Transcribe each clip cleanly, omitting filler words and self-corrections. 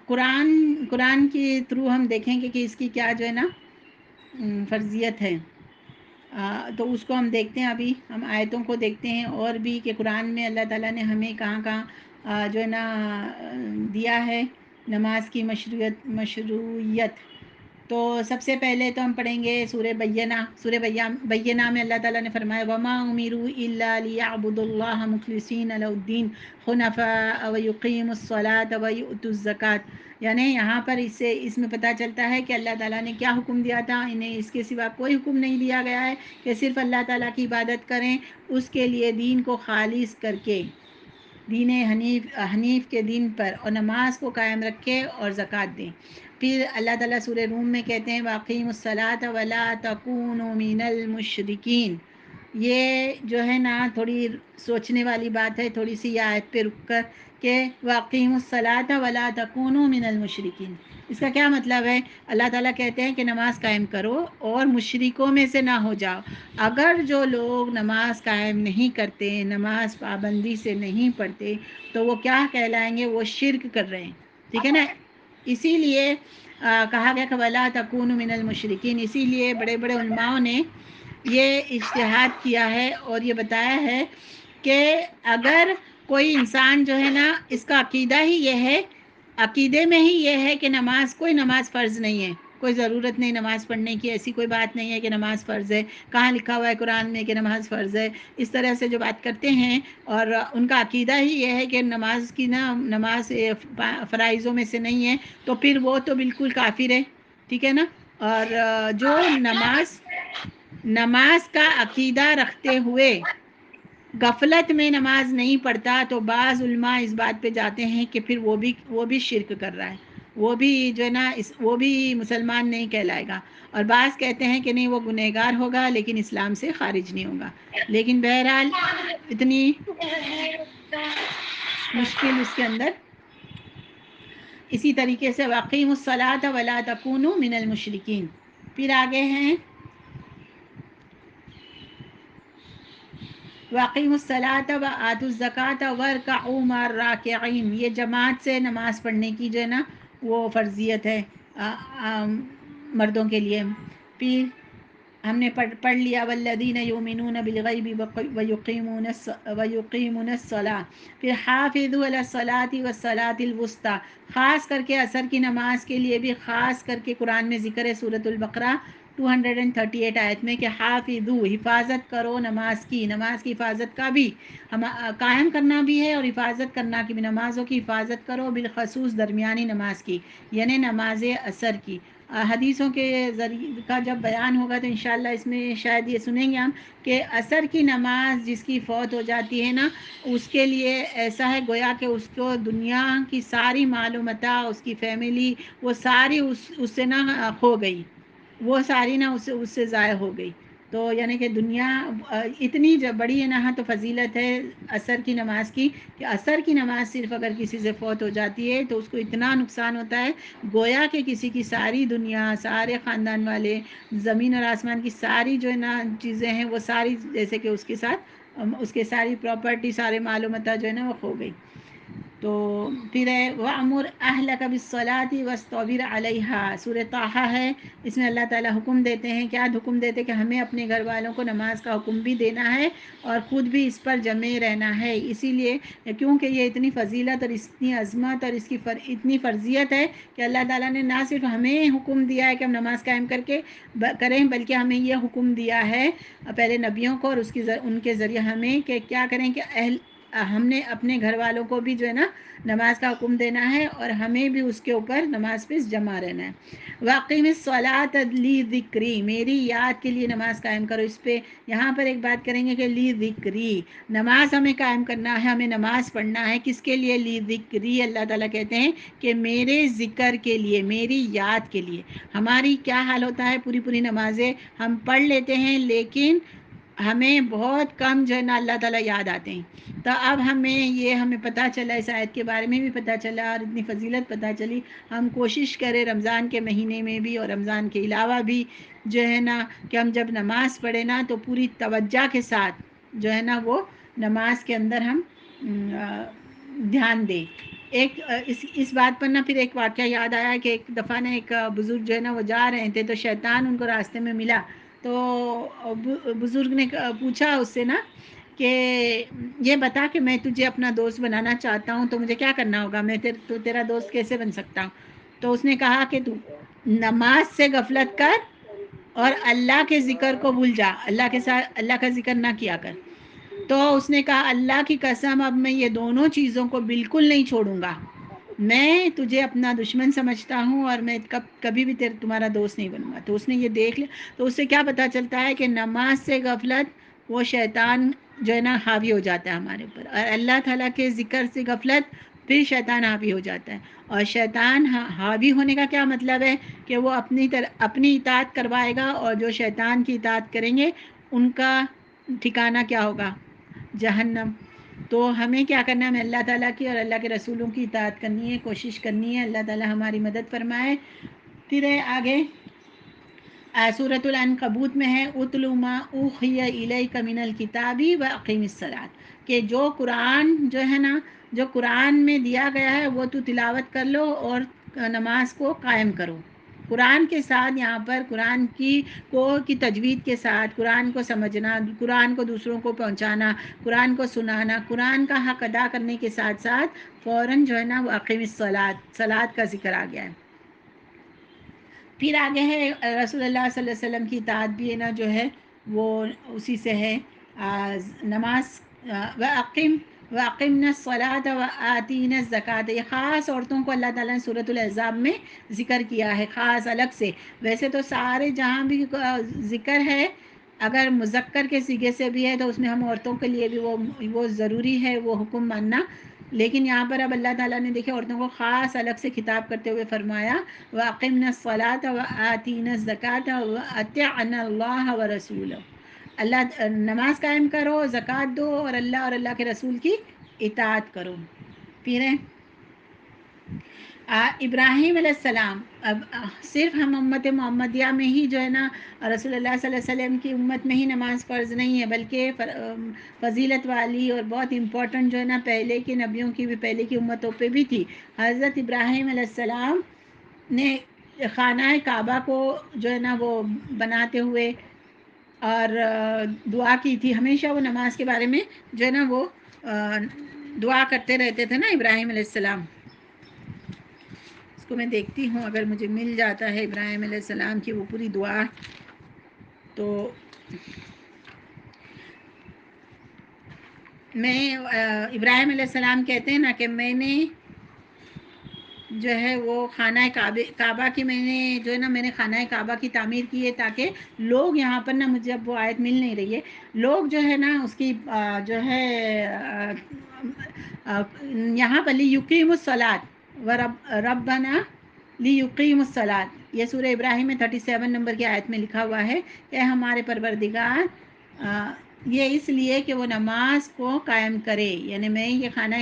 قرآن کے تھرو ہم دیکھیں گے کہ اس کی کیا جو ہے نا فرضیت ہے. تو اس کو ہم دیکھتے ہیں. ابھی ہم آیتوں کو دیکھتے ہیں اور بھی کہ قرآن میں اللہ تعالیٰ نے ہمیں کہاں کہاں جو ہے نا دیا ہے نماز کی مشروعیت. تو سب سے پہلے تو ہم پڑھیں گے سورہ بینہ میں اللہ تعالیٰ نے فرمایا وما امروا الا لیعبدوا اللہ مخلصین له الدین حنفاء ویقیموا الصلاۃ ویؤتوا الزکوٰۃ. یعنی یہاں پر اس میں پتہ چلتا ہے کہ اللہ تعالیٰ نے کیا حکم دیا تھا. انہیں اس کے سوا کوئی حکم نہیں دیا گیا ہے کہ صرف اللہ تعالیٰ کی عبادت کریں, اس کے لیے دین کو خالص کر کے دین حنیف کے دین پر, اور نماز کو قائم رکھے اور زکوٰۃ دیں. پھر اللہ تعالیٰ سورہ روم میں کہتے ہیں واقیموا الصلاۃ ولا تکونوا من المشرکین. یہ جو ہے نا تھوڑی سوچنے والی بات ہے, تھوڑی سی آیت پہ رک کر کہ واقیموا الصلاۃ ولا تکونوا من المشرکین. اس کا کیا مطلب ہے؟ اللہ تعالیٰ کہتے ہیں کہ نماز قائم کرو اور مشرکوں میں سے نہ ہو جاؤ. اگر جو لوگ نماز قائم نہیں کرتے, نماز پابندی سے نہیں پڑھتے, تو وہ کیا کہلائیں گے؟ وہ شرک کر رہے ہیں. ٹھیک ہے نا. اسی لیے کہا گیا کہ ولا تکونوا من المشرکین. اسی لیے بڑے بڑے علماؤں نے یہ اجتہاد کیا ہے اور یہ بتایا ہے کہ اگر کوئی انسان جو ہے نا اس کا عقیدہ ہی یہ ہے, عقیدے میں ہی یہ ہے کہ کوئی نماز فرض نہیں ہے, کوئی ضرورت نہیں نماز پڑھنے کی, ایسی کوئی بات نہیں ہے کہ نماز فرض ہے, کہاں لکھا ہوا ہے قرآن میں کہ نماز فرض ہے, اس طرح سے جو بات کرتے ہیں اور ان کا عقیدہ ہی یہ ہے کہ نماز فرائضوں میں سے نہیں ہے, تو پھر وہ تو بالکل کافر ہے. ٹھیک ہے نا. اور جو نماز کا عقیدہ رکھتے ہوئے غفلت میں نماز نہیں پڑھتا, تو بعض علماء اس بات پہ جاتے ہیں کہ پھر وہ بھی شرک کر رہا ہے, وہ بھی جو ہے نا وہ بھی مسلمان نہیں کہلائے گا. اور بعض کہتے ہیں کہ نہیں وہ گنہگار ہوگا لیکن اسلام سے خارج نہیں ہوگا. لیکن بہرحال اتنی مشکل اس کے اندر. اسی طریقے سے واقیموا الصلاۃ ولا تکونوا من المشرکین. پھر آگے ہیں واقیموا الصلاۃ وآتوا الزکوٰۃ وارکعوا مع الراکعین. یہ جماعت سے نماز پڑھنے کی جو ہے نا وہ فرضیت ہے مردوں کے لیے. پھر ہم نے پڑھ لیا والذین یؤمنون بالغیب ویقیمون الصلاۃ. پھر حافظوا علی الصلاۃ والصلاۃ الوسطیٰ. خاص کر کے عصر کی نماز کے لیے بھی خاص کر کے قرآن میں ذکر ہے سورۃ البقرہ 238 آیت میں کہ حافظوا, حفاظت کرو نماز کی حفاظت کا بھی قائم کرنا بھی ہے اور حفاظت کرنا کی بھی. نمازوں کی حفاظت کرو بالخصوص درمیانی نماز کی, یعنی نماز عصر کی. حدیثوں کے ذریعے کا جب بیان ہوگا تو انشاءاللہ اس میں شاید یہ سنیں گے ہم کہ عصر کی نماز جس کی فوت ہو جاتی ہے نا, اس کے لیے ایسا ہے گویا کہ اس کو دنیا کی ساری معلومات, اس کی فیملی, وہ ساری اس سے نہ کھو گئی, وہ ساری نہ اس سے ضائع ہو گئی. تو یعنی کہ دنیا اتنی بڑی ہے نا تو فضیلت ہے عصر کی نماز کی کہ عصر کی نماز صرف اگر کسی سے فوت ہو جاتی ہے تو اس کو اتنا نقصان ہوتا ہے گویا کہ کسی کی ساری دنیا, سارے خاندان والے, زمین اور آسمان کی ساری جو ہے نا چیزیں ہیں وہ ساری جیسے کہ اس کے ساتھ اس کے ساری پراپرٹی, سارے معلومات جو ہے نا وہ کھو گئی. تو پھر ہے وَأْمُرْ أَهْلَكَ بِالصَّلَاةِ وَاسْتَبِرْ عَلَيْهَا. سورہ طٰہٰ ہے, اس میں اللہ تعالیٰ حکم دیتے ہیں. کیا حکم دیتے ہیں؟ کہ ہمیں اپنے گھر والوں کو نماز کا حکم بھی دینا ہے اور خود بھی اس پر جمے رہنا ہے. اسی لیے کیونکہ یہ اتنی فضیلت اور اتنی عظمت اور اس کی اتنی فرضیت ہے کہ اللہ تعالیٰ نے نہ صرف ہمیں حکم دیا ہے کہ ہم نماز قائم کر کے کریں, بلکہ ہمیں یہ حکم دیا ہے پہلے نبیوں کو اور ان کے ذریعے ہمیں کہ کیا کریں کہ ہم نے اپنے گھر والوں کو بھی جو ہے نا نماز کا حکم دینا ہے اور ہمیں بھی اس کے اوپر نماز پہ جمع رہنا ہے. واقیم الصلاۃ لذکری, میری یاد کے لیے نماز قائم کرو. اس پہ یہاں پر ایک بات کریں گے کہ لذکری, نماز ہمیں قائم کرنا ہے, ہمیں نماز پڑھنا ہے. کس کے لیے؟ لذکری. اللہ تعالیٰ کہتے ہیں کہ میرے ذکر کے لیے, میری یاد کے لیے. ہماری کیا حال ہوتا ہے, پوری نمازیں ہم پڑھ لیتے ہیں لیکن ہمیں بہت کم جو ہے نا اللہ تعالیٰ یاد آتے ہیں. تو اب ہمیں پتہ چلا, اس آیت کے بارے میں بھی پتہ چلا اور اتنی فضیلت پتہ چلی. ہم کوشش کریں رمضان کے مہینے میں بھی اور رمضان کے علاوہ بھی جو ہے نا کہ ہم جب نماز پڑھیں نا تو پوری توجہ کے ساتھ جو ہے نا وہ نماز کے اندر ہم دھیان دیں. ایک اس بات پر نا پھر ایک واقعہ یاد آیا کہ ایک دفعہ نا ایک بزرگ جو ہے نا وہ جا رہے تھے تو شیطان ان کو راستے میں ملا. تو بزرگ نے پوچھا اس سے نا کہ یہ بتا کہ میں تجھے اپنا دوست بنانا چاہتا ہوں تو مجھے کیا کرنا ہوگا, میں تو تیرا دوست کیسے بن سکتا ہوں. تو اس نے کہا کہ تو نماز سے غفلت کر اور اللہ کے ذکر کو بھول جا, اللہ کے ساتھ اللہ کا ذکر نہ کیا کر. تو اس نے کہا اللہ کی قسم اب میں یہ دونوں چیزوں کو بالکل نہیں چھوڑوں گا, میں تجھے اپنا دشمن سمجھتا ہوں اور میں کبھی بھی تمہارا دوست نہیں بنوں گا. تو اس نے یہ دیکھ لیا. تو اس سے کیا پتہ چلتا ہے کہ نماز سے غفلت وہ شیطان جو ہے نا حاوی ہو جاتا ہے ہمارے اوپر, اور اللہ تعالیٰ کے ذکر سے غفلت پھر شیطان حاوی ہو جاتا ہے. اور شیطان حاوی ہونے کا کیا مطلب ہے کہ وہ اپنی اطاعت کروائے گا, اور جو شیطان کی اطاعت کریں گے ان کا ٹھکانہ کیا ہوگا, جہنم. تو ہمیں کیا کرنا ہے, ہمیں اللہ تعالیٰ کی اور اللہ کے رسولوں کی اطاعت کرنی ہے, کوشش کرنی ہے. اللہ تعالیٰ ہماری مدد فرمائے. پھر آگے سورۃ العنکبوت میں ہے اتل ما اوحی الیک من الکتاب واقیم الصلاۃ, کہ جو قرآن جو ہے نا جو قرآن میں دیا گیا ہے وہ تو تلاوت کر لو اور نماز کو قائم کرو. قرآن کے ساتھ یہاں پر قرآن کی تجوید کے ساتھ قرآن کو سمجھنا, قرآن کو دوسروں کو پہنچانا, قرآن کو سنانا, قرآن کا حق ادا کرنے کے ساتھ ساتھ فوراً جو ہے نا وہ اقیم الصلاۃ, صلاۃ کا ذکر آ گیا ہے. پھر آگے ہے رسول اللہ صلی اللہ علیہ وسلم کی اطاعت بھی ہے نا جو ہے وہ اسی سے ہے. نماز وَأَقِمْنَا الصَّلَاةَ وَآتِينَا الزَّكَاةَ, یہ خاص عورتوں کو اللہ تعالیٰ نے سورۃ الاحزاب میں ذکر کیا ہے خاص الگ سے. ویسے تو سارے جہاں بھی ذکر ہے اگر مذکر کے صیغے سے بھی ہے تو اس میں ہم عورتوں کے لیے بھی وہ ضروری ہے وہ حکم ماننا, لیکن یہاں پر اب اللہ تعالیٰ نے دیکھے عورتوں کو خاص الگ سے خطاب کرتے ہوئے فرمایا وَأَقِمْنَا الصَّلَاةَ وَآتِينَا الزَّكَاةَ وَأَطِعْنَا اللَّهَ وَرَسُولَهُ, اللہ نماز قائم کرو, زکوٰۃ دو اور اللہ کے رسول کی اطاعت کرو. پھر ابراہیم علیہ السلام, اب صرف ہم امت محمدیہ میں ہی جو ہے نا رسول اللہ صلی اللہ علیہ وسلم کی امت میں ہی نماز فرض نہیں ہے, بلکہ فضیلت والی اور بہت امپورٹنٹ جو ہے نا پہلے کے نبیوں کی بھی پہلے کی امتوں پہ بھی تھی. حضرت ابراہیم علیہ السلام نے خانہ کعبہ کو جو ہے نا وہ بناتے ہوئے اور دعا کی تھی. ہمیشہ وہ نماز کے بارے میں جو ہے نا وہ دعا کرتے رہتے تھے نا ابراہیم علیہ السلام. اس کو میں دیکھتی ہوں اگر مجھے مل جاتا ہے ابراہیم علیہ السلام کی وہ پوری دعا. تو میں ابراہیم علیہ السلام کہتے ہیں نا کہ میں نے جو ہے وہ خانہ کعبہ کی میں نے خانہ کعبہ کی تعمیر کی ہے تاکہ لوگ یہاں پر نا, مجھے اب وہ آیت مل نہیں رہی ہے, لوگ جو ہے نا اس کی جو ہے یہاں پر لیقیموا الصلاۃ ربنا لیقیموا الصلاۃ, یہ سورہ ابراہیم میں 37 نمبر کی آیت میں لکھا ہوا ہے کہ ہمارے پروردگار یہ اس لیے کہ وہ نماز کو قائم کرے, یعنی میں یہ خانہ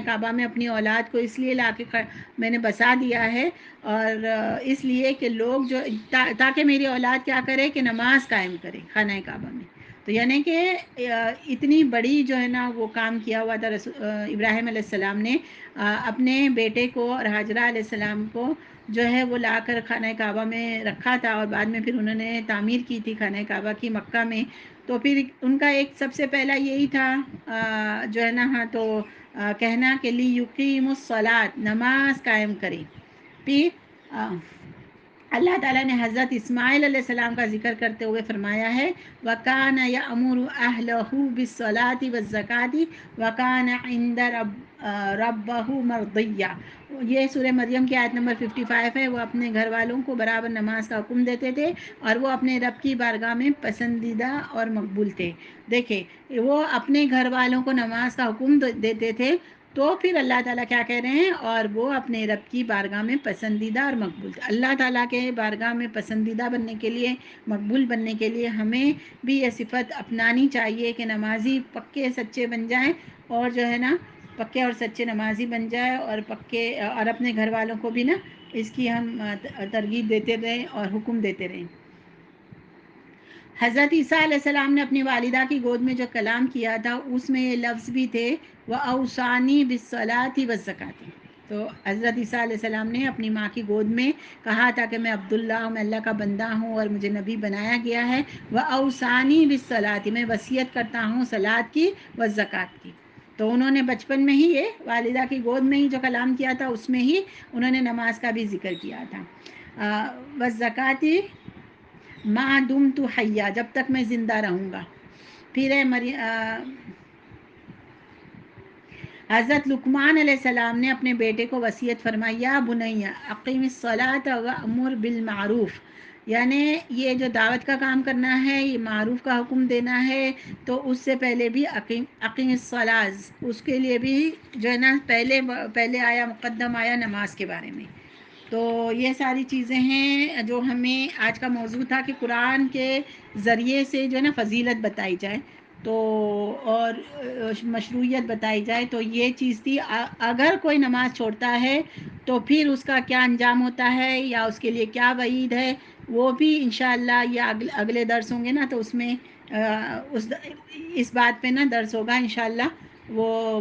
کعبہ میں اپنی اولاد کو اس لیے لا کے میں نے بسا دیا ہے, اور اس لیے کہ لوگ جو تاکہ میری اولاد کیا کرے کہ نماز قائم کرے خانہ کعبہ میں. تو یعنی کہ اتنی بڑی جو ہے نا وہ کام کیا ہوا تھا ابراہیم علیہ السلام نے اپنے بیٹے کو اور حاجرہ علیہ السلام کو جو ہے وہ لا کر خانہ کعبہ میں رکھا تھا, اور بعد میں پھر انہوں نے تعمیر کی تھی خانہ کعبہ کی مکہ میں. تو پھر ان کا ایک سب سے پہلا یہی تھا جو ہے نا تو کہنا کہ لیقیموا الصلاۃ, نماز قائم کرے. پھر اللہ تعالیٰ نے حضرت اسماعیل علیہ السلام کا ذکر کرتے ہوئے فرمایا ہے وَكَانَ يَأْمُرُ أَهْلَهُ بِالصَّلَاةِ وَالزَّكَاةِ وَكَانَ عِندَ رَبَّهُ مَرْضِيًّا. یہ سورہ مریم کی آیت نمبر 55 ہے. وہ اپنے گھر والوں کو برابر نماز کا حکم دیتے تھے اور وہ اپنے رب کی بارگاہ میں پسندیدہ اور مقبول تھے. دیکھیں وہ اپنے گھر والوں کو نماز کا حکم دیتے تھے, تو پھر اللہ تعالیٰ کیا کہہ رہے ہیں, اور وہ اپنے رب کی بارگاہ میں پسندیدہ اور مقبول تھے. اللہ تعالیٰ کے بارگاہ میں پسندیدہ بننے کے لیے, مقبول بننے کے لیے ہمیں بھی یہ صفت اپنانی چاہیے کہ نمازی پکے سچے بن جائیں, اور جو ہے نا پکے اور سچے نمازی بن جائے, اور اپنے گھر والوں کو بھی نا اس کی ہم ترغیب دیتے رہیں اور حکم دیتے رہیں. حضرت عیسیٰ علیہ السلام نے اپنی والدہ کی گود میں جو کلام کیا تھا اس میں یہ لفظ بھی تھے وَأَوْصَانِي بِالصَّلَاةِ وَالزَّكَاةِ. تو حضرت عیسیٰ علیہ السلام نے اپنی ماں کی گود میں کہا تھا کہ میں عبداللہ ہوں، میں اللہ کا بندہ ہوں اور مجھے نبی بنایا گیا ہے. وَأَوْصَانِي بِالصَّلَاةِ، میں وصیت کرتا ہوں صلاۃ کی وَالزَّكَاةِ کی. تو انہوں نے بچپن میں ہی یہ والدہ کی گود میں ہی جو کلام کیا تھا اس میں ہی انہوں نے نماز کا بھی ذکر کیا تھا. وَالزَّكَاةِ ما دمت حیا، جب تک میں زندہ رہوں گا. پھر حضرت لقمان علیہ السلام نے اپنے بیٹے کو وصیت فرمائی یا بنیا اقیم الصلاۃ وامر بالمعروف، یعنی یہ جو دعوت کا کام کرنا ہے، یہ معروف کا حکم دینا ہے، تو اس سے پہلے بھی اقیم الصلاۃ، اس کے لیے بھی جو ہے نا پہلے آیا مقدم آیا نماز کے بارے میں. تو یہ ساری چیزیں ہیں جو ہمیں آج کا موضوع تھا کہ قرآن کے ذریعے سے جو ہے نا فضیلت بتائی جائے تو اور مشروعیت بتائی جائے. تو یہ چیز تھی. اگر کوئی نماز چھوڑتا ہے تو پھر اس کا کیا انجام ہوتا ہے یا اس کے لیے کیا وعید ہے، وہ بھی انشاءاللہ یہ اگلے درس ہوں گے نا تو اس میں اس بات پہ نا درس ہوگا انشاءاللہ، وہ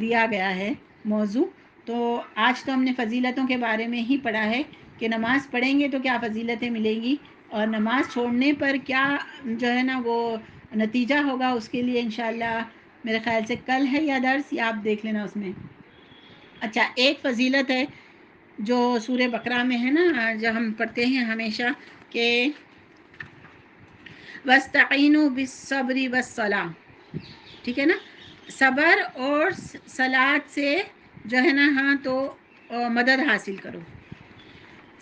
دیا گیا ہے موضوع. تو آج تو ہم نے فضیلتوں کے بارے میں ہی پڑھا ہے کہ نماز پڑھیں گے تو کیا فضیلتیں ملیں گی اور نماز چھوڑنے پر کیا جو ہے نا وہ نتیجہ ہوگا. اس کے لیے انشاءاللہ میرے خیال سے کل ہے یا درس، یا آپ دیکھ لینا اس میں. اچھا، ایک فضیلت ہے جو سورہ بقرہ میں ہے نا، جو ہم پڑھتے ہیں ہمیشہ کہ وَاسْتَعِينُوا بِالصَّبْرِ وَالصَّلَاةِ، ٹھیک ہے نا، صبر اور صلاۃ سے جو ہے نا ہاں تو مدد حاصل کرو،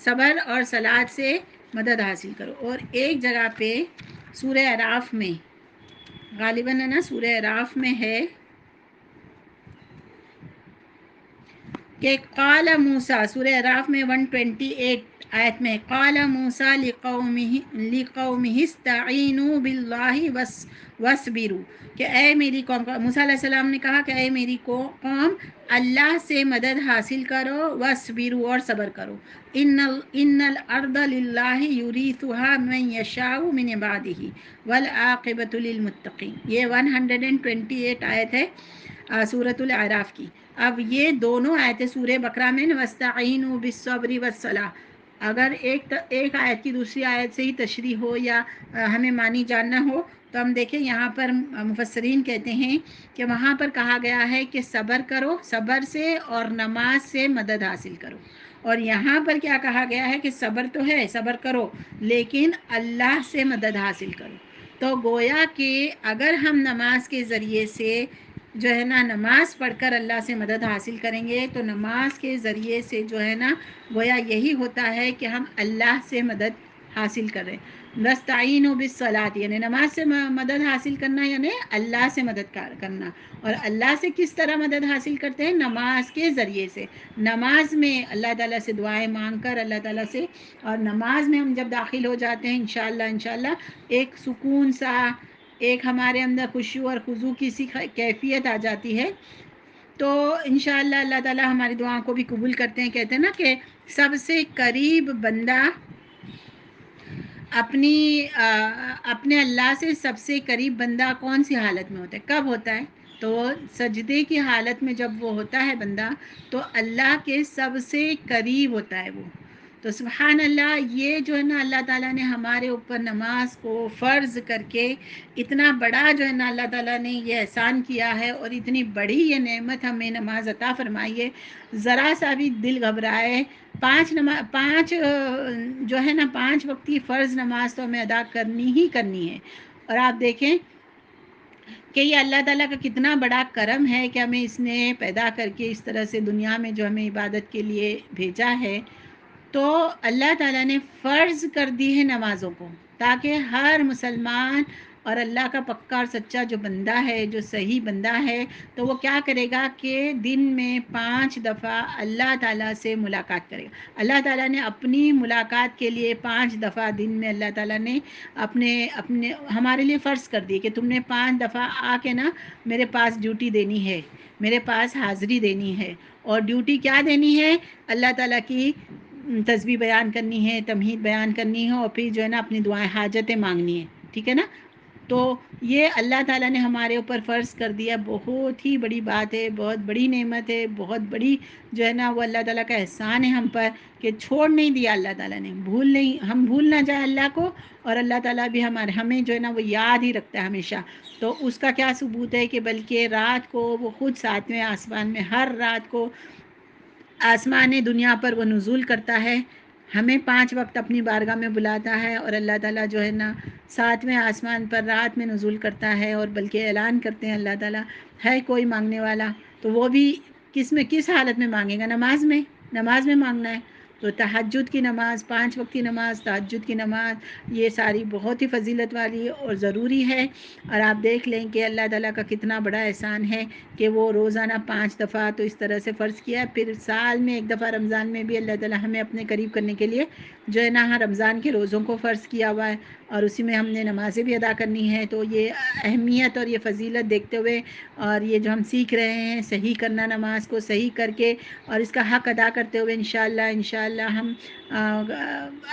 صبر اور صلاۃ سے مدد حاصل کرو. اور ایک جگہ پہ سورہ اعراف میں غالباً ہے نا، سورہ اعراف میں ہے کہ قال موسیٰ، سورہ اعراف میں 128 آیت میں قال موسیٰ لقومہ استعینوا باللہ واصبروا، کہ اے میری قوم، موسیٰ علیہ السلام نے کہا کہ اے میری قوم اللہ سے مدد حاصل کرو، واصبروا اور صبر کرو. ان الارض للہ یورثها من یشاء من عبادہ والعاقبۃ للمتقین. یہ 128 آیت ہے سورۃ الاعراف کی. اب یہ دونوں آیتیں سورہ بقرہ میں وَاسْتَعِينُوا بِالصَّبْرِ وَالصَّلَاةِ، اگر ایک آیت کی دوسری آیت سے ہی تشریح ہو یا ہمیں معنی جاننا ہو تو ہم دیکھیں یہاں پر مفسرین کہتے ہیں کہ وہاں پر کہا گیا ہے کہ صبر کرو، صبر سے اور نماز سے مدد حاصل کرو. اور یہاں پر کیا کہا گیا ہے کہ صبر تو ہے، صبر کرو، لیکن اللہ سے مدد حاصل کرو. تو گویا کہ اگر ہم نماز کے ذریعے سے جو ہے نا نماز پڑھ کر اللہ سے مدد حاصل کریں گے تو نماز کے ذریعے سے جو ہے نا گویا یہی ہوتا ہے کہ ہم اللہ سے مدد حاصل کریں. نستعین بالصلاۃ، یعنی نماز سے مدد حاصل کرنا، یعنی اللہ سے مدد کرنا. اور اللہ سے کس طرح مدد حاصل کرتے ہیں؟ نماز کے ذریعے سے. نماز میں اللہ تعالیٰ سے دعائیں مانگ کر اللہ تعالیٰ سے، اور نماز میں ہم جب داخل ہو جاتے ہیں انشاءاللہ ایک سکون سا، ایک ہمارے اندر خشوع اور خضوع کی سی کیفیت آ جاتی ہے. تو انشاءاللہ اللہ تعالیٰ ہماری دعاؤں کو بھی قبول کرتے ہیں. کہتے ہیں نا کہ سب سے قریب بندہ اپنے اللہ سے سب سے قریب بندہ کون سی حالت میں ہوتا ہے، کب ہوتا ہے؟ تو سجدے کی حالت میں جب وہ ہوتا ہے بندہ تو اللہ کے سب سے قریب ہوتا ہے وہ. تو سبحان اللہ، یہ جو ہے نا اللہ تعالیٰ نے ہمارے اوپر نماز کو فرض کر کے اتنا بڑا جو ہے نا اللہ تعالیٰ نے یہ احسان کیا ہے اور اتنی بڑی یہ نعمت ہمیں نماز عطا فرمائی ہے. ذرا سا بھی دل گھبرائے، پانچ جو ہے نا 5 وقتی فرض نماز تو ہمیں ادا کرنی ہی کرنی ہے. اور آپ دیکھیں کہ یہ اللہ تعالیٰ کا کتنا بڑا کرم ہے کہ ہمیں اس نے پیدا کر کے اس طرح سے دنیا میں جو ہمیں عبادت کے لیے بھیجا ہے. تو اللہ تعالیٰ نے فرض کر دی ہے نمازوں کو تاکہ ہر مسلمان اور اللہ کا پکا اور سچا جو بندہ ہے، جو صحیح بندہ ہے، تو وہ کیا کرے گا کہ دن میں 5 دفعہ اللہ تعالیٰ سے ملاقات کرے گا. اللہ تعالیٰ نے اپنی ملاقات کے لیے 5 دفعہ دن میں اللہ تعالیٰ نے اپنے ہمارے لیے فرض کر دی کہ تم نے 5 دفعہ آ کے نا میرے پاس ڈیوٹی دینی ہے، میرے پاس حاضری دینی ہے. اور ڈیوٹی کیا دینی ہے؟ اللہ تعالیٰ کی تسبیح بیان کرنی ہے، تمہید بیان کرنی ہے، اور پھر جو ہے نا اپنی دعائیں حاجتیں مانگنی ہے. ٹھیک ہے نا. تو یہ اللہ تعالیٰ نے ہمارے اوپر فرض کر دیا. بہت ہی بڑی بات ہے, بہت بڑی نعمت ہے, بہت بڑی جو ہے نا وہ اللہ تعالیٰ کا احسان ہے ہم پر کہ چھوڑ نہیں دیا اللہ تعالیٰ نے. ہم بھول نہ جائیں اللہ کو, اور اللہ تعالیٰ بھی ہمیں جو ہے نا وہ یاد ہی رکھتا ہے ہمیشہ. تو اس کا کیا ثبوت ہے کہ بلکہ رات کو وہ خود 7ویں آسمان میں ہر رات کو آسمان دنیا پر وہ نزول کرتا ہے, ہمیں 5 وقت اپنی بارگاہ میں بلاتا ہے, اور اللہ تعالیٰ جو ہے نا 7ویں آسمان پر رات میں نزول کرتا ہے. اور بلکہ اعلان کرتے ہیں اللہ تعالیٰ, ہے کوئی مانگنے والا تو وہ بھی کس حالت میں مانگے گا؟ نماز میں مانگنا ہے. تو تہجد کی نماز, 5 وقت کی نماز, تہجد کی نماز, یہ ساری بہت ہی فضیلت والی اور ضروری ہے. اور آپ دیکھ لیں کہ اللہ تعالیٰ کا کتنا بڑا احسان ہے کہ وہ روزانہ 5 دفعہ تو اس طرح سے فرض کیا. پھر سال میں 1 دفعہ رمضان میں بھی اللہ تعالیٰ ہمیں اپنے قریب کرنے کے لیے جو ہے نا رمضان کے روزوں کو فرض کیا ہوا ہے, اور اسی میں ہم نے نمازیں بھی ادا کرنی ہے. تو یہ اہمیت اور یہ فضیلت دیکھتے ہوئے, اور یہ جو ہم سیکھ رہے ہیں صحیح کرنا, نماز کو صحیح کر کے اور اس کا حق ادا کرتے ہوئے انشاءاللہ ہم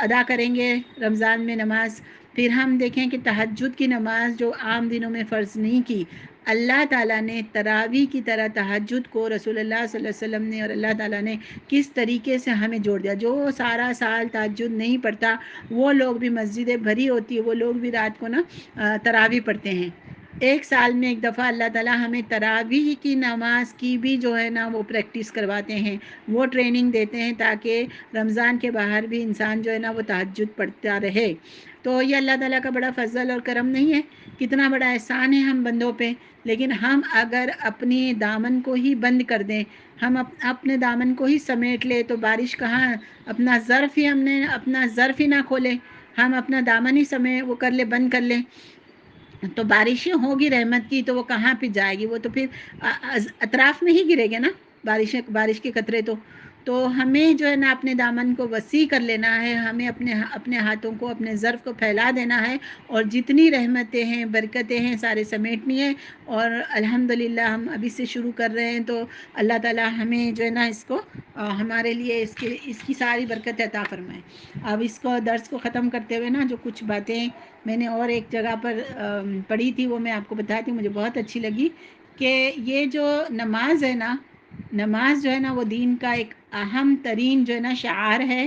ادا کریں گے رمضان میں نماز. پھر ہم دیکھیں کہ تہجد کی نماز جو عام دنوں میں فرض نہیں کی, اللہ تعالیٰ نے تراویح کی طرح تہجد کو رسول اللہ صلی اللہ علیہ وسلم نے اور اللہ تعالیٰ نے کس طریقے سے ہمیں جوڑ دیا. جو سارا سال تہجد نہیں پڑھتا وہ لوگ بھی, مسجدیں بھری ہوتی ہے, وہ لوگ بھی رات کو نا تراویح پڑھتے ہیں. 1 سال میں 1 دفعہ اللہ تعالیٰ ہمیں تراویح کی نماز کی بھی جو ہے نا وہ پریکٹس کرواتے ہیں, وہ ٹریننگ دیتے ہیں تاکہ رمضان کے باہر بھی انسان جو ہے نا وہ تہجد پڑھتا رہے. تو یہ اللہ تعالیٰ کا بڑا فضل اور کرم نہیں ہے, کتنا بڑا احسان ہے ہم بندوں پہ. لیکن ہم اگر اپنی دامن کو ہی بند کر دیں, ہم اپنے دامن کو ہی سمیٹ لے, تو بارش کہاں, اپنا ظرف ہی نہ کھولے, ہم اپنا دامن ہی وہ کر لے, بند کر لیں, تو بارشیں ہوگی رحمت کی تو وہ کہاں پہ جائے گی؟ وہ تو پھر اطراف میں ہی گرے گے نا بارش کے قطرے. تو ہمیں جو ہے نا اپنے دامن کو وسیع کر لینا ہے, ہمیں اپنے ہاتھوں کو, اپنے ظرف کو پھیلا دینا ہے, اور جتنی رحمتیں ہیں, برکتیں ہیں, سارے سمیٹنی ہے. اور الحمدللہ ہم ابھی سے شروع کر رہے ہیں, تو اللہ تعالیٰ ہمیں جو ہے نا اس کو ہمارے لیے اس کی ساری برکت عطا فرمائے. اب اس کو درس کو ختم کرتے ہوئے نا جو کچھ باتیں میں نے اور ایک جگہ پر پڑھی تھی وہ میں آپ کو بتاتی ہوں, مجھے بہت اچھی لگی. کہ یہ جو نماز ہے نا, نماز جو ہے نا وہ دین کا ایک اہم ترین جو ہے نا شعار ہے,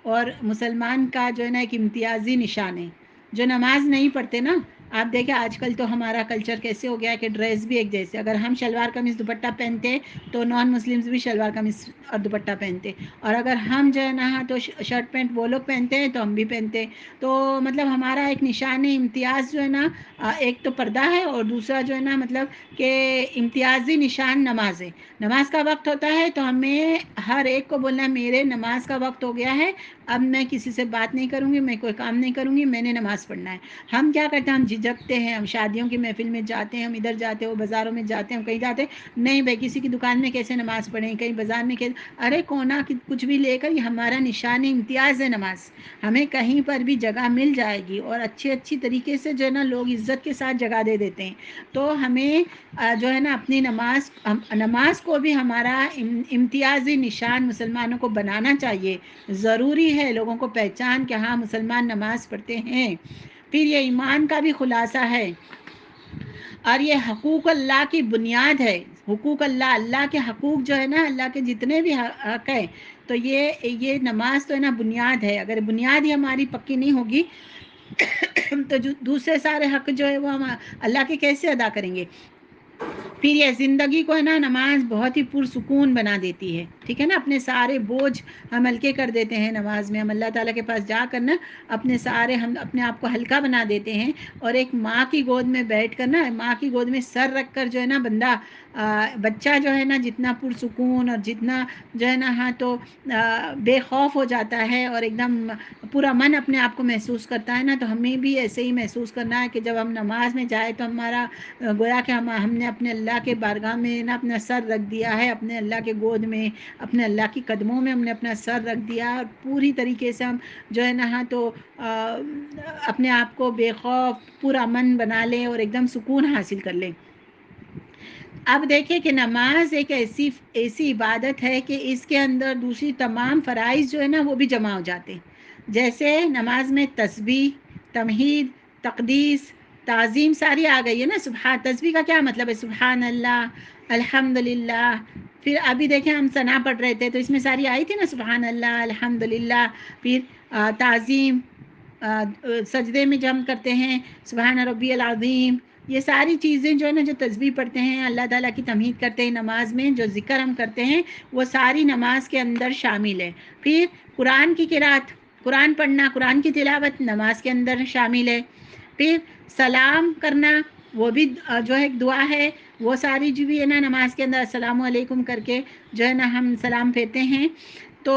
اور مسلمان کا جو ہے نا ایک امتیازی نشان ہے. جو نماز نہیں پڑھتے نا, آپ دیکھیں آج کل تو ہمارا کلچر کیسے ہو گیا ہے کہ ڈریس بھی ایک جیسے, اگر ہم شلوار قمیص دوپٹہ پہنتے تو نان مسلمز بھی شلوار قمیص اور دوپٹہ پہنتے, اور اگر ہم جو ہے نا تو شرٹ پینٹ وہ لوگ پہنتے ہیں تو ہم بھی پہنتے. تو مطلب ہمارا ایک نشان امتیاز جو ہے نا, ایک تو پردہ ہے, اور دوسرا جو ہے نا مطلب کہ امتیازی نشان نماز ہے. نماز کا وقت ہوتا ہے تو ہمیں ہر ایک کو بولنا ہے میرے نماز کا وقت ہو گیا ہے, اب میں کسی سے بات نہیں کروں گی, میں کوئی کام نہیں کروں گی, میں نے نماز پڑھنا ہے. ہم کیا کرتے ہیں, ہم جھجکتے ہیں, ہم شادیوں کی محفل میں جاتے ہیں, ہم ادھر جاتے ہیں, وہ بازاروں میں جاتے ہیں, ہم کہیں جاتے ہیں, نہیں بھائی کسی کی دکان میں کیسے نماز پڑھیں, کہیں بازار میں کیسے, ارے کونا کچھ بھی لے کر, یہ ہمارا نشان امتیاز ہے نماز. ہمیں کہیں پر بھی جگہ مل جائے گی, اور اچھی طریقے سے جو ہے نا لوگ عزت کے ساتھ جگہ دے دیتے ہیں. تو ہمیں جو ہے نا اپنی نماز کو بھی ہمارا امتیازی نشان مسلمانوں کو بنانا چاہیے. ضروری ہے لوگوں کو پہچان کہ ہاں مسلمان نماز پڑھتے ہیں. پھر یہ ایمان کا بھی خلاصہ ہے, اور یہ حقوق اللہ کی بنیاد ہے. حقوق اللہ کے حقوق جو ہے نا, اللہ کے جتنے بھی حق ہیں, تو یہ نماز تو ہے نا بنیاد ہے. اگر بنیاد ہی ہماری پکی نہیں ہوگی تو دوسرے سارے حق جو ہے وہ ہم اللہ کے کیسے ادا کریں گے؟ پھر یہ زندگی کو ہے نا نماز بہت ہی پرسکون بنا دیتی ہے, ٹھیک ہے نا. اپنے سارے بوجھ ہم ہلکے کر دیتے ہیں نماز میں, ہم اللہ تعالیٰ کے پاس جا کر نا ہم اپنے آپ کو ہلکا بنا دیتے ہیں. اور ایک ماں کی گود میں بیٹھ کر نا, ماں کی گود میں سر رکھ کر جو ہے نا بچہ جو ہے نا جتنا پرسکون اور جتنا جو ہے نا تو بے خوف ہو جاتا ہے, اور ایک دم پورا من اپنے آپ کو محسوس کرتا ہے نا, تو ہمیں بھی ایسے ہی محسوس کرنا ہے کہ جب ہم نماز میں جائیں تو ہمارا گویا کہ ہم نے اپنے اللہ کے بارگاہ میں نا اپنا سر رکھ دیا ہے, اپنے اللہ کے گود میں, اپنے اللہ کی قدموں میں ہم نے اپنا سر رکھ دیا, اور پوری طریقے سے ہم جو ہے نا تو اپنے آپ کو بے خوف پورا من بنا لیں اور ایک دم سکون حاصل کر لیں. اب دیکھیں کہ نماز ایک ایسی عبادت ہے کہ اس کے اندر دوسری تمام فرائض جو ہے نا وہ بھی جمع ہو جاتے ہیں. جیسے نماز میں تسبیح, تمہید, تقدیس، تعظیم ساری آ گئی ہے نا. سبحان تسبیح کا کیا مطلب ہے؟ سبحان اللہ، الحمدللہ. پھر ابھی دیکھیں ہم ثنا پڑھ رہے تھے تو اس میں ساری آئی تھی نا، سبحان اللہ، الحمدللہ. پھر تعظیم، سجدے میں جب ہم کرتے ہیں سبحان ربی العظیم، یہ ساری چیزیں جو ہے نا، جو تسبیح پڑھتے ہیں، اللہ تعالیٰ کی تمجید کرتے ہیں نماز میں، جو ذکر ہم کرتے ہیں وہ ساری نماز کے اندر شامل ہے. پھر قرآن کی قرات، قرآن پڑھنا، قرآن کی تلاوت نماز کے اندر شامل ہے. پھر سلام کرنا، وہ بھی جو ہے ایک دعا ہے، وہ ساری جو بھی ہے نا نماز کے اندر السلام علیکم کر کے جو ہے نا ہم سلام پھیرتے ہیں، تو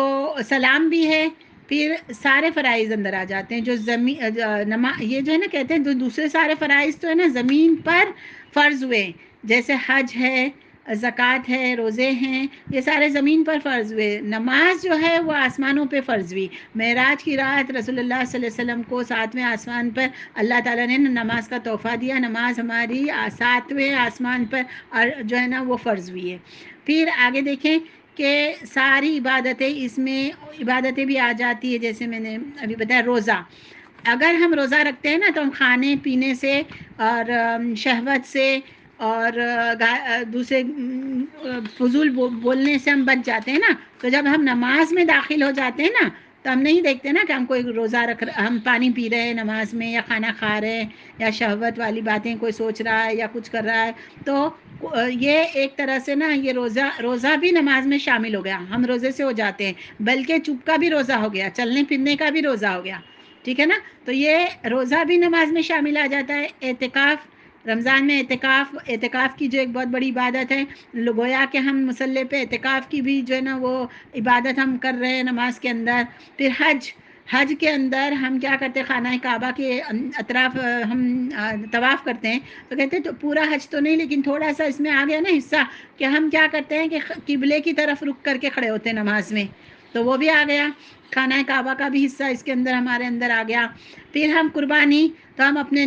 سلام بھی ہے. پھر سارے فرائض اندر آ جاتے ہیں جو یہ جو ہے نا کہتے ہیں جو دوسرے سارے فرائض تو ہے نا زمین پر فرض ہوئے، جیسے حج ہے، زکوٰۃ ہے، روزے ہیں، یہ سارے زمین پر فرض ہوئے. نماز جو ہے وہ آسمانوں پہ فرض ہوئی. معراج کی رات رسول اللہ صلی اللہ علیہ وسلم کو 7ویں آسمان پر اللہ تعالیٰ نے نماز کا تحفہ دیا. نماز ہماری 7ویں آسمان پر جو ہے نا وہ فرض ہوئی ہے. پھر آگے دیکھیں کہ ساری عبادتیں، اس میں عبادتیں بھی آ جاتی ہے، جیسے میں نے ابھی بتایا روزہ. اگر ہم روزہ رکھتے ہیں نا تو ہم کھانے پینے سے اور شہوت سے اور دوسرے فضول بولنے سے ہم بچ جاتے ہیں نا. تو جب ہم نماز میں داخل ہو جاتے ہیں نا تو ہم نہیں دیکھتے نا کہ ہم کوئی روزہ ہم پانی پی رہے ہیں نماز میں، یا کھانا کھا رہے ہیں، یا شہوت والی باتیں کوئی سوچ رہا ہے یا کچھ کر رہا ہے. تو یہ ایک طرح سے نا یہ روزہ بھی نماز میں شامل ہو گیا. ہم روزے سے ہو جاتے ہیں، بلکہ چپ کا بھی روزہ ہو گیا، چلنے پھرنے کا بھی روزہ ہو گیا. ٹھیک ہے نا. تو یہ روزہ بھی نماز میں شامل آ جاتا ہے. اعتکاف، رمضان میں اعتکاف کی جو ایک بہت بڑی عبادت ہے، گویا کہ ہم مصلی پہ اعتکاف کی بھی جو ہے نا وہ عبادت ہم کر رہے ہیں نماز کے اندر. پھر حج کے اندر ہم کیا کرتے ہیں، خانہ کعبہ کے اطراف ہم طواف کرتے ہیں. تو کہتے ہیں تو پورا حج تو نہیں، لیکن تھوڑا سا اس میں آ گیا نا حصہ کہ ہم کیا کرتے ہیں کہ قبلے کی طرف رک کر کے کھڑے ہوتے ہیں نماز میں، تو وہ بھی آ گیا. خانہ کعبہ کا بھی حصہ اس کے اندر ہمارے اندر آ گیا. پھر ہم قربانی، تو ہم اپنے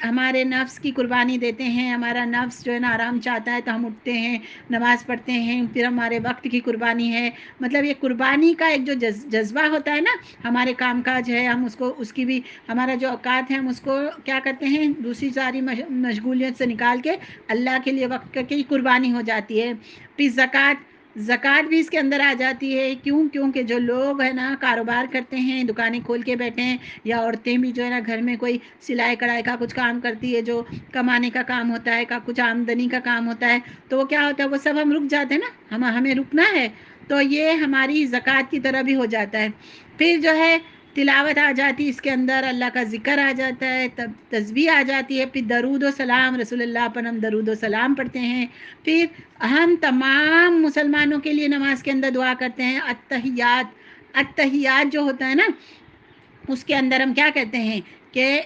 ہمارے نفس کی قربانی دیتے ہیں. ہمارا نفس جو ہے نا آرام چاہتا ہے تو ہم اٹھتے ہیں، نماز پڑھتے ہیں. پھر ہمارے وقت کی قربانی ہے. مطلب یہ قربانی کا ایک جو جذبہ ہوتا ہے نا، ہمارے کام کاج ہے، ہم اس کی بھی ہمارا جو اوقات ہے ہم اس کو کیا کرتے ہیں، دوسری ساری مشغولیت سے نکال کے اللہ کے لیے وقت کر کے قربانی ہو جاتی ہے. پھر زکوٰۃ بھی اس کے اندر آ جاتی ہے. کیونکہ جو لوگ ہے نا کاروبار کرتے ہیں، دکانیں کھول کے بیٹھے ہیں، یا عورتیں بھی جو ہے نا گھر میں کوئی سلائی کڑھائی کا کچھ کام کرتی ہے، جو کمانے کا کام ہوتا ہے، کچھ آمدنی کا کام ہوتا ہے، تو وہ کیا ہوتا ہے، وہ سب ہم رک جاتے ہیں نا، ہمیں رکنا ہے. تو یہ ہماری زکوٰۃ کی طرح بھی ہو جاتا ہے. پھر جو ہے تلاوت آ جاتی ہے اس کے اندر، اللہ کا ذکر آ جاتا ہے، تسبیح آ جاتی ہے. پھر درود و سلام، رسول اللہ پر ہم درود و سلام پڑھتے ہیں. پھر ہم تمام مسلمانوں کے لیے نماز کے اندر دعا کرتے ہیں. اتحیات جو ہوتا ہے نا، اس کے اندر ہم کیا کہتے ہیں کہ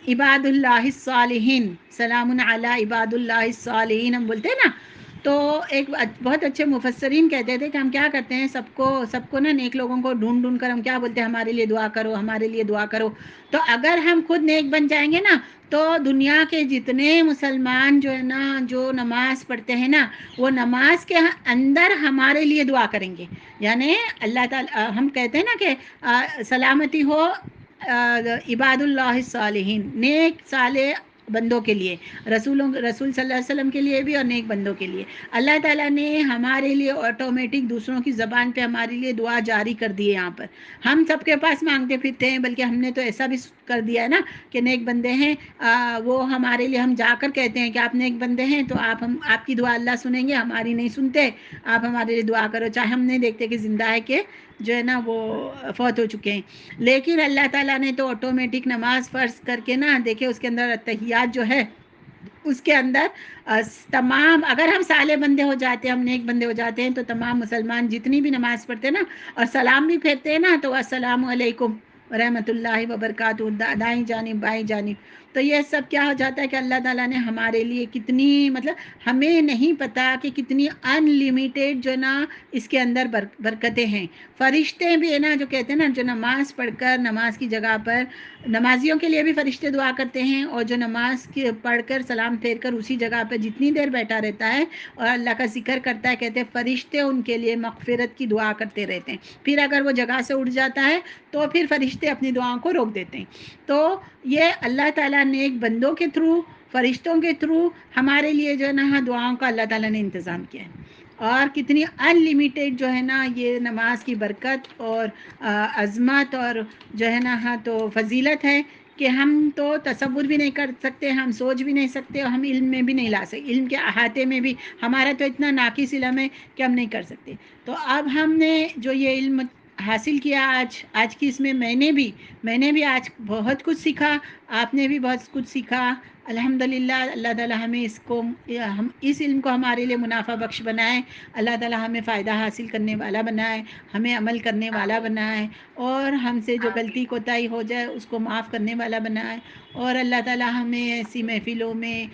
عباد اللہ الصالحین، سلام علی عباد اللہ الصالحین ہم بولتے ہیں نا. تو ایک بہت اچھے مفسرین کہتے تھے کہ ہم کیا کرتے ہیں، سب کو نا نیک لوگوں کو ڈھونڈ کر ہم کیا بولتے ہیں، ہمارے لیے دعا کرو، ہمارے لیے دعا کرو. تو اگر ہم خود نیک بن جائیں گے نا تو دنیا کے جتنے مسلمان جو ہے نا جو نماز پڑھتے ہیں نا، وہ نماز کے اندر ہمارے لیے دعا کریں گے. یعنی اللہ تعالیٰ، ہم کہتے ہیں نا کہ سلامتی ہو عباد اللہ الصالحین، نیک صالح بندوں کے لیے، رسول صلی اللہ علیہ وسلم کے لیے بھی اور نیک بندوں کے لیے. اللہ تعالیٰ نے ہمارے لیے آٹومیٹک دوسروں کی زبان پہ ہمارے لیے دعا جاری کر دی ہے. یہاں پر ہم سب کے پاس مانگتے پھرتے ہیں، بلکہ ہم نے تو ایسا بھی کر دیا ہے نا کہ نیک بندے ہیں وہ ہمارے لیے، ہم جا کر کہتے ہیں کہ آپ نیک بندے ہیں تو آپ کی دعا اللہ سنیں گے، ہماری نہیں سنتے، آپ ہمارے لیے دعا کرو. چاہے ہم نہیں دیکھتے کہ زندہ ہے کہ جو ہے نا وہ فوت ہو چکے ہیں، لیکن اللہ تعالیٰ نے تو آٹومیٹک نماز فرض کر کے نا دیکھے اس کے اندر تحیات جو ہے اس کے اندر تمام، اگر ہم صالح بندے ہو جاتے ہیں، ہم نیک بندے ہو جاتے ہیں، تو تمام مسلمان جتنی بھی نماز پڑھتے ہیں نا اور سلام بھی پھیرتے ہیں نا، تو السلام علیکم ورحمۃ اللہ وبرکاتہ، دائیں جانب بائیں جانب، تو یہ سب کیا ہو جاتا ہے کہ اللہ تعالیٰ نے ہمارے لیے کتنی مطلب ہمیں نہیں پتہ کہ کتنی ان لمیٹیڈ جو نا اس کے اندر برکتیں ہیں. فرشتے بھی ہے نا جو کہتے ہیں نا جو نماز پڑھ کر نماز کی جگہ پر نمازیوں کے لیے بھی فرشتے دعا کرتے ہیں، اور جو نماز پڑھ کر سلام پھیر کر اسی جگہ پہ جتنی دیر بیٹھا رہتا ہے اور اللہ کا ذکر کرتا ہے، کہتے ہیں فرشتے ان کے لیے مغفرت کی دعا کرتے رہتے ہیں. پھر اگر وہ جگہ سے اٹھ جاتا ہے تو پھر فرشتے اپنی دعاؤں کو روک دیتے ہیں. تو یہ اللہ تعالیٰ نے ایک بندوں کے تھرو، فرشتوں کے تھرو ہمارے لیے جو ہے نا دعاؤں کا اللہ تعالیٰ نے انتظام کیا ہے. اور کتنی ان لمیٹیڈ جو ہے نا یہ نماز کی برکت اور عظمت اور جو ہے نا تو فضیلت ہے کہ ہم تو تصور بھی نہیں کر سکتے، ہم سوچ بھی نہیں سکتے، اور ہم علم میں بھی نہیں لا سکتے. علم کے احاطے میں بھی ہمارا تو اتنا ناقص علم ہے کہ ہم نہیں کر سکتے. تو اب ہم نے جو یہ علم حاصل کیا آج کی اس میں میں نے بھی آج بہت کچھ سیکھا، آپ نے بھی بہت کچھ سیکھا. الحمدللہ اللہ تعالیٰ ہمیں ہم اس علم کو ہمارے لیے منافع بخش بنائے. اللہ تعالیٰ ہمیں فائدہ حاصل کرنے والا بنائے، ہمیں عمل کرنے والا بنائے، اور ہم سے جو غلطی کوتاہی ہو جائے اس کو معاف کرنے والا بنائے. اور اللہ تعالیٰ ہمیں ایسی محفلوں میں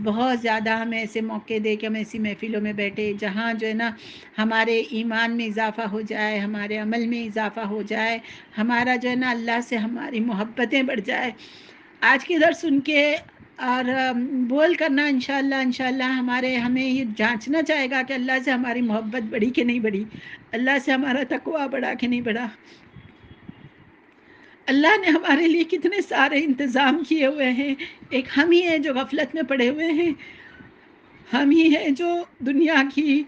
بہت زیادہ ہمیں ایسے موقع دے کہ ہم ایسی محفلوں میں بیٹھے جہاں جو ہے نا ہمارے ایمان میں اضافہ ہو جائے، ہمارے عمل میں اضافہ ہو جائے، ہمارا جو ہے نا اللہ سے ہماری محبتیں بڑھ جائے. آج کی درس سن کے اور بول کرنا انشاءاللہ ہمیں یہ جانچنا چاہے گا کہ اللہ سے ہماری محبت بڑھی کہ نہیں بڑھی، اللہ سے ہمارا تقویٰ بڑھا کہ نہیں بڑھا. اللہ نے ہمارے لیے کتنے سارے انتظام کیے ہوئے ہیں. ایک ہم ہی ہیں جو غفلت میں پڑے ہوئے ہیں، ہم ہی ہیں جو دنیا کی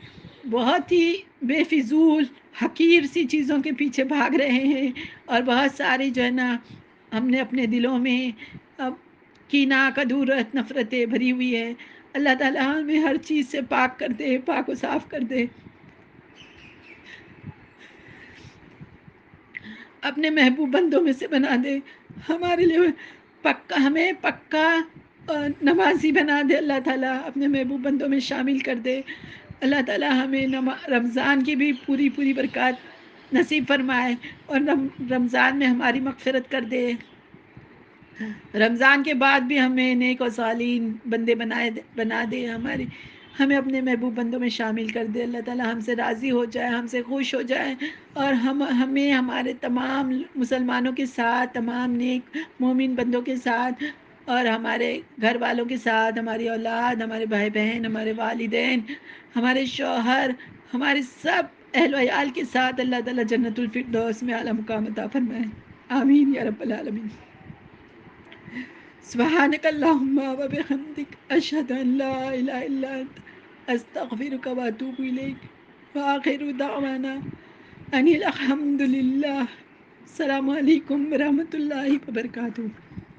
بہت ہی بے فضول حقیر سی چیزوں کے پیچھے بھاگ رہے ہیں، اور بہت ساری جو ہے نا ہم نے اپنے دلوں میں اب کینہ، کدورت، نفرتیں بھری ہوئی ہے. اللہ تعالیٰ ہمیں ہر چیز سے پاک کر دے، پاک و صاف کر دے، اپنے محبوب بندوں میں سے بنا دے، ہمارے لیے ہمیں پکا نمازی بنا دے. اللہ تعالیٰ اپنے محبوب بندوں میں شامل کر دے. اللہ تعالیٰ ہمیں رمضان کی بھی پوری برکات نصیب فرمائے، اور رمضان میں ہماری مغفرت کر دے. رمضان کے بعد بھی ہمیں نیک و صالحین بندے بنا دے، ہمیں اپنے محبوب بندوں میں شامل کر دے. اللہ تعالیٰ ہم سے راضی ہو جائے، ہم سے خوش ہو جائے، اور ہمیں ہمارے تمام مسلمانوں کے ساتھ، تمام نیک مومن بندوں کے ساتھ، اور ہمارے گھر والوں کے ساتھ، ہماری اولاد، ہمارے بھائی بہن، ہمارے والدین، ہمارے شوہر، ہمارے سب اہل و عیال کے ساتھ اللہ تعالیٰ جنت الفردوس میں اعلیٰ مقام عطا فرمائے. آمین یا رب العالمین. سبحانک اللہم و بحمدک، اشہد ان لا الہ الا انت، استغفرک و اتوب الیک، وآخر دعوانا ان الحمد للہ. السلام علیکم ورحمۃ اللہ وبرکاتہ.